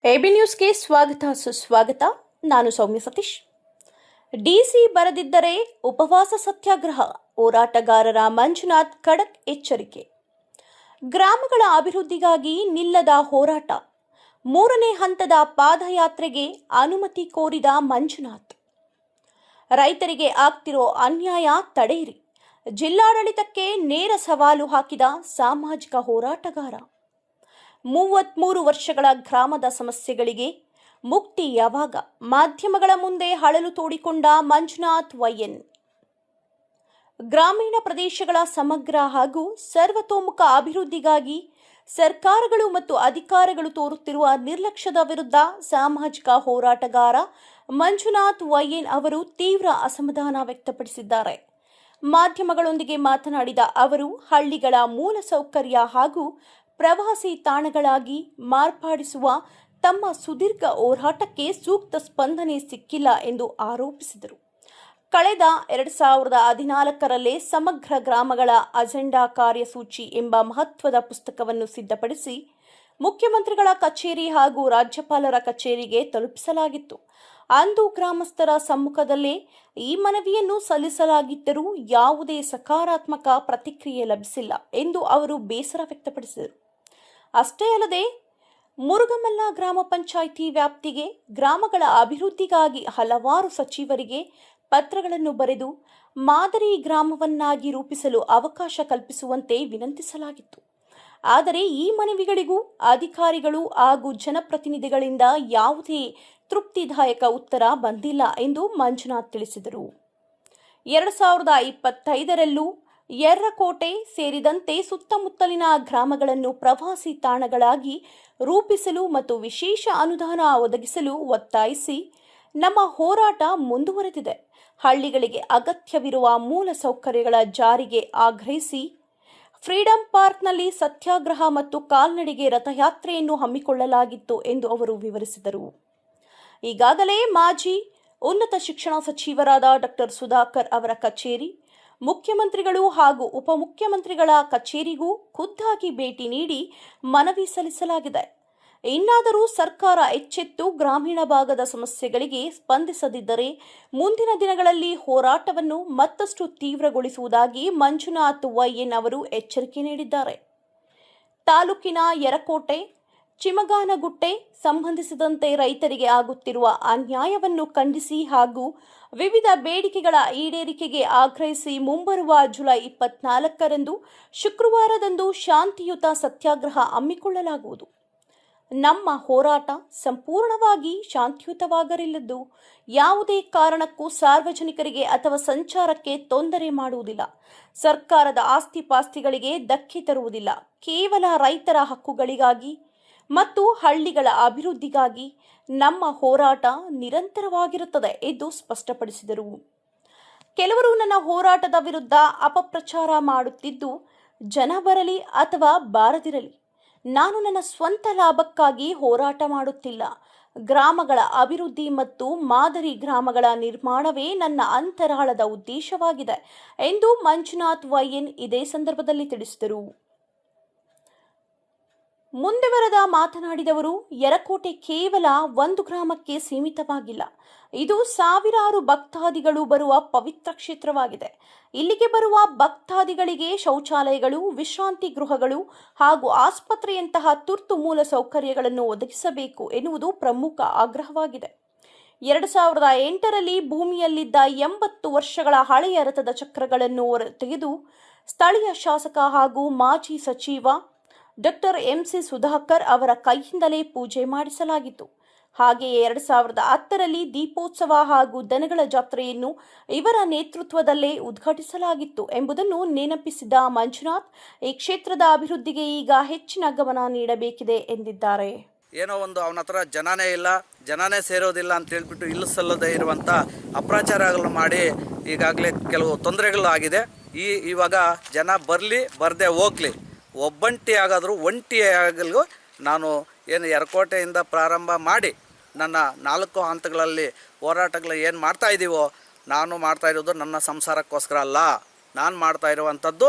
AB ನ್ಯೂಸ್ಗೆ ಸ್ವಾಗತ ಸುಸ್ವಾಗತ. ನಾನು ಸೌಮ್ಯ ಸತೀಶ್. ಡಿಸಿ ಬರದಿದ್ದರೆ ಉಪವಾಸ ಸತ್ಯಾಗ್ರಹ, ಹೋರಾಟಗಾರರ ಮಂಜುನಾಥ್ ಖಡಕ್ ಎಚ್ಚರಿಕೆ. ಗ್ರಾಮಗಳ ಅಭಿವೃದ್ಧಿಗಾಗಿ ನಿಲ್ಲದ ಹೋರಾಟ, 3ನೇ ಹಂತದ ಪಾದಯಾತ್ರೆಗೆ ಅನುಮತಿ ಕೋರಿದ ಮಂಜುನಾಥ್. ರೈತರಿಗೆ ಆಗ್ತಿರೋ ಅನ್ಯಾಯ ತಡೆಯಿರಿ, ಜಿಲ್ಲಾಡಳಿತಕ್ಕೆ ನೇರ ಸವಾಲು ಹಾಕಿದ ಸಾಮಾಜಿಕ ಹೋರಾಟಗಾರ. 33 ವರ್ಷಗಳ ಗ್ರಾಮದ ಸಮಸ್ಯೆಗಳಿಗೆ ಮುಕ್ತಿ ಯಾವಾಗ? ಮಾಧ್ಯಮಗಳ ಮುಂದೆ ಅಳಲು ತೋಡಿಕೊಂಡ ಮಂಜುನಾಥ್ ವೈಎನ್. ಗ್ರಾಮೀಣ ಪ್ರದೇಶಗಳ ಸಮಗ್ರ ಹಾಗೂ ಸರ್ವತೋಮುಖ ಅಭಿವೃದ್ಧಿಗಾಗಿ ಸರ್ಕಾರಗಳು ಮತ್ತು ಅಧಿಕಾರಿಗಳು ತೋರುತ್ತಿರುವ ನಿರ್ಲಕ್ಷ್ಯದ ವಿರುದ್ಧ ಸಾಮಾಜಿಕ ಹೋರಾಟಗಾರ ಮಂಜುನಾಥ್ ವೈಎನ್ ಅವರು ತೀವ್ರ ಅಸಮಾಧಾನ ವ್ಯಕ್ತಪಡಿಸಿದ್ದಾರೆ. ಮಾಧ್ಯಮಗಳೊಂದಿಗೆ ಮಾತನಾಡಿದ ಅವರು, ಹಳ್ಳಿಗಳ ಮೂಲಸೌಕರ್ಯ ಹಾಗೂ ಪ್ರವಾಸಿ ತಾಣಗಳಾಗಿ ಮಾರ್ಪಡಿಸುವ ತಮ್ಮ ಸುದೀರ್ಘ ಹೋರಾಟಕ್ಕೆ ಸೂಕ್ತ ಸ್ಪಂದನೆ ಸಿಕ್ಕಿಲ್ಲ ಎಂದು ಆರೋಪಿಸಿದರು. ಕಳೆದ 2014ರಲ್ಲೇ ಸಮಗ್ರ ಗ್ರಾಮಗಳ ಅಜೆಂಡಾ ಕಾರ್ಯಸೂಚಿ ಎಂಬ ಮಹತ್ವದ ಪುಸ್ತಕವನ್ನು ಸಿದ್ಧಪಡಿಸಿ ಮುಖ್ಯಮಂತ್ರಿಗಳ ಕಚೇರಿ ಹಾಗೂ ರಾಜ್ಯಪಾಲರ ಕಚೇರಿಗೆ ತಲುಪಿಸಲಾಗಿತ್ತು. ಅಂದು ಗ್ರಾಮಸ್ಥರ ಸಮ್ಮುಖದಲ್ಲೇ ಈ ಮನವಿಯನ್ನು ಸಲ್ಲಿಸಲಾಗಿದ್ದರೂ ಯಾವುದೇ ಸಕಾರಾತ್ಮಕ ಪ್ರತಿಕ್ರಿಯೆ ಲಭಿಸಿಲ್ಲ ಎಂದು ಅವರು ಬೇಸರ ವ್ಯಕ್ತಪಡಿಸಿದರು. ಅಷ್ಟೇ ಅಲ್ಲದೆ ಮುರುಗಮಲ್ಲ ಗ್ರಾಮ ಪಂಚಾಯಿತಿ ವ್ಯಾಪ್ತಿಗೆ ಗ್ರಾಮಗಳ ಅಭಿವೃದ್ಧಿಗಾಗಿ ಹಲವಾರು ಸಚಿವರಿಗೆ ಪತ್ರಗಳನ್ನು ಬರೆದು ಮಾದರಿ ಗ್ರಾಮವನ್ನಾಗಿ ರೂಪಿಸಲು ಅವಕಾಶ ಕಲ್ಪಿಸುವಂತೆ ವಿನಂತಿಸಲಾಗಿತ್ತು. ಆದರೆ ಈ ಮನವಿಗಳಿಗೂ ಅಧಿಕಾರಿಗಳು ಹಾಗೂ ಜನಪ್ರತಿನಿಧಿಗಳಿಂದ ಯಾವುದೇ ತೃಪ್ತಿದಾಯಕ ಉತ್ತರ ಬಂದಿಲ್ಲ ಎಂದು ಮಂಜುನಾಥ್ ತಿಳಿಸಿದರು. 2025ರಲ್ಲೂ ಯರ್ರಕೋಟೆ ಸೇರಿದಂತೆ ಸುತ್ತಮುತ್ತಲಿನ ಗ್ರಾಮಗಳನ್ನು ಪ್ರವಾಸಿ ತಾಣಗಳಾಗಿ ರೂಪಿಸಲು ಮತ್ತು ವಿಶೇಷ ಅನುದಾನ ಒದಗಿಸಲು ಒತ್ತಾಯಿಸಿ ನಮ್ಮ ಹೋರಾಟ ಮುಂದುವರೆದಿದೆ. ಹಳ್ಳಿಗಳಿಗೆ ಅಗತ್ಯವಿರುವ ಮೂಲ ಸೌಕರ್ಯಗಳ ಜಾರಿಗೆ ಆಗ್ರಹಿಸಿ ಫ್ರೀಡಂ ಪಾರ್ಕ್ನಲ್ಲಿ ಸತ್ಯಾಗ್ರಹ ಮತ್ತು ಕಾಲ್ನಡಿಗೆ ರಥಯಾತ್ರೆಯನ್ನು ಹಮ್ಮಿಕೊಳ್ಳಲಾಗಿತ್ತು ಎಂದು ಅವರು ವಿವರಿಸಿದರು. ಈಗಾಗಲೇ ಮಾಜಿ ಉನ್ನತ ಶಿಕ್ಷಣ ಸಚಿವರಾದ ಡಾಕ್ಟರ್ ಸುಧಾಕರ್ ಅವರ ಕಚೇರಿ, ಮುಖ್ಯಮಂತ್ರಿಗಳು ಹಾಗೂ ಉಪಮುಖ್ಯಮಂತ್ರಿಗಳ ಕಚೇರಿಗೂ ಖುದ್ದಾಗಿ ಭೇಟಿ ನೀಡಿ ಮನವಿ ಸಲ್ಲಿಸಲಾಗಿದೆ. ಇನ್ನಾದರೂ ಸರ್ಕಾರ ಎಚ್ಚೆತ್ತು ಗ್ರಾಮೀಣ ಭಾಗದ ಸಮಸ್ಯೆಗಳಿಗೆ ಸ್ಪಂದಿಸದಿದ್ದರೆ ಮುಂದಿನ ದಿನಗಳಲ್ಲಿ ಹೋರಾಟವನ್ನು ಮತ್ತಷ್ಟು ತೀವ್ರಗೊಳಿಸುವುದಾಗಿ ಮಂಜುನಾಥ್ ವೈಎನ್ ಅವರು ಎಚ್ಚರಿಕೆ ನೀಡಿದ್ದಾರೆ. ತಾಲೂಕಿನ ಯರಕೋಟೆ, ಚಿಮಗಾನಗುಟ್ಟೆ ಸಂಬಂಧಿಸಿದಂತೆ ರೈತರಿಗೆ ಆಗುತ್ತಿರುವ ಅನ್ಯಾಯವನ್ನು ಖಂಡಿಸಿ ಹಾಗೂ ವಿವಿಧ ಬೇಡಿಕೆಗಳ ಈಡೇರಿಕೆಗೆ ಆಗ್ರಹಿಸಿ ಮುಂಬರುವ ಜುಲೈ 24ರಂದು ಶುಕ್ರವಾರದಂದು ಶಾಂತಿಯುತ ಸತ್ಯಾಗ್ರಹ ಹಮ್ಮಿಕೊಳ್ಳಲಾಗುವುದು. ನಮ್ಮ ಹೋರಾಟ ಸಂಪೂರ್ಣವಾಗಿ ಶಾಂತಿಯುತವಾಗಿರಲಿದ್ದು ಯಾವುದೇ ಕಾರಣಕ್ಕೂ ಸಾರ್ವಜನಿಕರಿಗೆ ಅಥವಾ ಸಂಚಾರಕ್ಕೆ ತೊಂದರೆ ಮಾಡುವುದಿಲ್ಲ. ಸರ್ಕಾರದ ಆಸ್ತಿಪಾಸ್ತಿಗಳಿಗೆ ಧಕ್ಕೆ ತರುವುದಿಲ್ಲ. ಕೇವಲ ರೈತರ ಹಕ್ಕುಗಳಿಗಾಗಿ ಮತ್ತು ಹಳ್ಳಿಗಳ ಅಭಿವೃದ್ಧಿಗಾಗಿ ನಮ್ಮ ಹೋರಾಟ ನಿರಂತರವಾಗಿರುತ್ತದೆ ಎಂದು ಸ್ಪಷ್ಟಪಡಿಸಿದರು. ಕೆಲವರು ನನ್ನ ಹೋರಾಟದ ವಿರುದ್ಧ ಅಪಪ್ರಚಾರ ಮಾಡುತ್ತಿದ್ದು, ಜನ ಬರಲಿ ಅಥವಾ ಬಾರದಿರಲಿ, ನಾನು ನನ್ನ ಸ್ವಂತ ಲಾಭಕ್ಕಾಗಿ ಹೋರಾಟ ಮಾಡುತ್ತಿಲ್ಲ. ಗ್ರಾಮಗಳ ಅಭಿವೃದ್ಧಿ ಮತ್ತು ಮಾದರಿ ಗ್ರಾಮಗಳ ನಿರ್ಮಾಣವೇ ನನ್ನ ಅಂತರಾಳದ ಉದ್ದೇಶವಾಗಿದೆ ಎಂದು ಮಂಜುನಾಥ್ ವೈಎನ್ ಇದೇ ಸಂದರ್ಭದಲ್ಲಿ ತಿಳಿಸಿದರು. ಮುಂದುವರೆದ ಮಾತನಾಡಿದವರು, ಯರಕೋಟೆ ಕೇವಲ ಒಂದು ಗ್ರಾಮಕ್ಕೆ ಸೀಮಿತವಾಗಿಲ್ಲ. ಇದು ಸಾವಿರಾರು ಭಕ್ತಾದಿಗಳು ಬರುವ ಪವಿತ್ರ ಕ್ಷೇತ್ರವಾಗಿದೆ. ಇಲ್ಲಿಗೆ ಬರುವ ಭಕ್ತಾದಿಗಳಿಗೆ ಶೌಚಾಲಯಗಳು, ವಿಶ್ರಾಂತಿ ಗೃಹಗಳು ಹಾಗೂ ಆಸ್ಪತ್ರೆಯಂತಹ ತುರ್ತು ಮೂಲ ಸೌಕರ್ಯಗಳನ್ನು ಒದಗಿಸಬೇಕು ಎನ್ನುವುದು ಪ್ರಮುಖ ಆಗ್ರಹವಾಗಿದೆ. 2008ರಲ್ಲಿ ಭೂಮಿಯಲ್ಲಿದ್ದ 80 ವರ್ಷಗಳ ಹಳೆಯ ರಥದ ಚಕ್ರಗಳನ್ನು ತೆಗೆದು ಸ್ಥಳೀಯ ಶಾಸಕ ಹಾಗೂ ಮಾಜಿ ಸಚಿವ ಡಾಕ್ಟರ್ ಎಂಸಿ ಸುಧಾಕರ್ ಅವರ ಕೈಯಿಂದಲೇ ಪೂಜೆ ಮಾಡಿಸಲಾಗಿತ್ತು. ಹಾಗೆಯೇ 2010ರಲ್ಲಿ ದೀಪೋತ್ಸವ ಹಾಗೂ ದನಗಳ ಜಾತ್ರೆಯನ್ನು ಇವರ ನೇತೃತ್ವದಲ್ಲೇ ಉದ್ಘಾಟಿಸಲಾಗಿತ್ತು ಎಂಬುದನ್ನು ನೆನಪಿಸಿದ ಮಂಜುನಾಥ್, ಈ ಕ್ಷೇತ್ರದ ಅಭಿವೃದ್ಧಿಗೆ ಈಗ ಹೆಚ್ಚಿನ ಗಮನ ನೀಡಬೇಕಿದೆ ಎಂದಿದ್ದಾರೆ. ಏನೋ ಒಂದು ಅವನ ಹತ್ರ ಜನನೇ ಇಲ್ಲ, ಜನನೇ ಸೇರೋದಿಲ್ಲ ಅಂತ ಹೇಳ್ಬಿಟ್ಟು ಇಲ್ಲಸಲ್ಲದೆ ಇರುವಂಥ ಅಪ್ರಚಾರಗಳನ್ನು ಮಾಡಿ ಈಗಾಗಲೇ ಕೆಲವು ತೊಂದರೆಗಳು ಆಗಿದೆ. ಇವಾಗ ಜನ ಬರಲಿ ಬರದೆ ಹೋಗಲಿ, ಒಬ್ಬಂಟಿ ಆಗಾದರೂ ಒಂಟಿ ಆಗಲು ನಾನು ಏನು ಯರಕೋಟೆಯಿಂದ ಪ್ರಾರಂಭ ಮಾಡಿ ನನ್ನ 4 ಹಂತಗಳಲ್ಲಿ ಹೋರಾಟಗಳು ಏನು ಮಾಡ್ತಾಯಿದ್ದೀವೋ, ನಾನು ಮಾಡ್ತಾಯಿರೋದು ನನ್ನ ಸಂಸಾರಕ್ಕೋಸ್ಕರ ಅಲ್ಲ. ನಾನು ಮಾಡ್ತಾ ಇರುವಂಥದ್ದು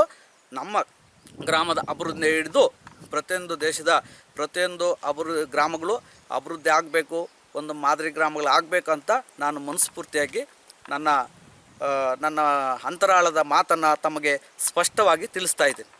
ನಮ್ಮ ಗ್ರಾಮದ ಅಭಿವೃದ್ಧಿ ಹಿಡಿದು ಪ್ರತಿಯೊಂದು ದೇಶದ ಪ್ರತಿಯೊಂದು ಗ್ರಾಮಗಳು ಅಭಿವೃದ್ಧಿ ಆಗಬೇಕು, ಒಂದು ಮಾದರಿ ಗ್ರಾಮಗಳು ಆಗಬೇಕಂತ ನಾನು ಮನಸ್ಫೂರ್ತಿಯಾಗಿ ನನ್ನ ಅಂತರಾಳದ ಮಾತನ್ನು ತಮಗೆ ಸ್ಪಷ್ಟವಾಗಿ ತಿಳಿಸ್ತಾ ಇದ್ದೀನಿ.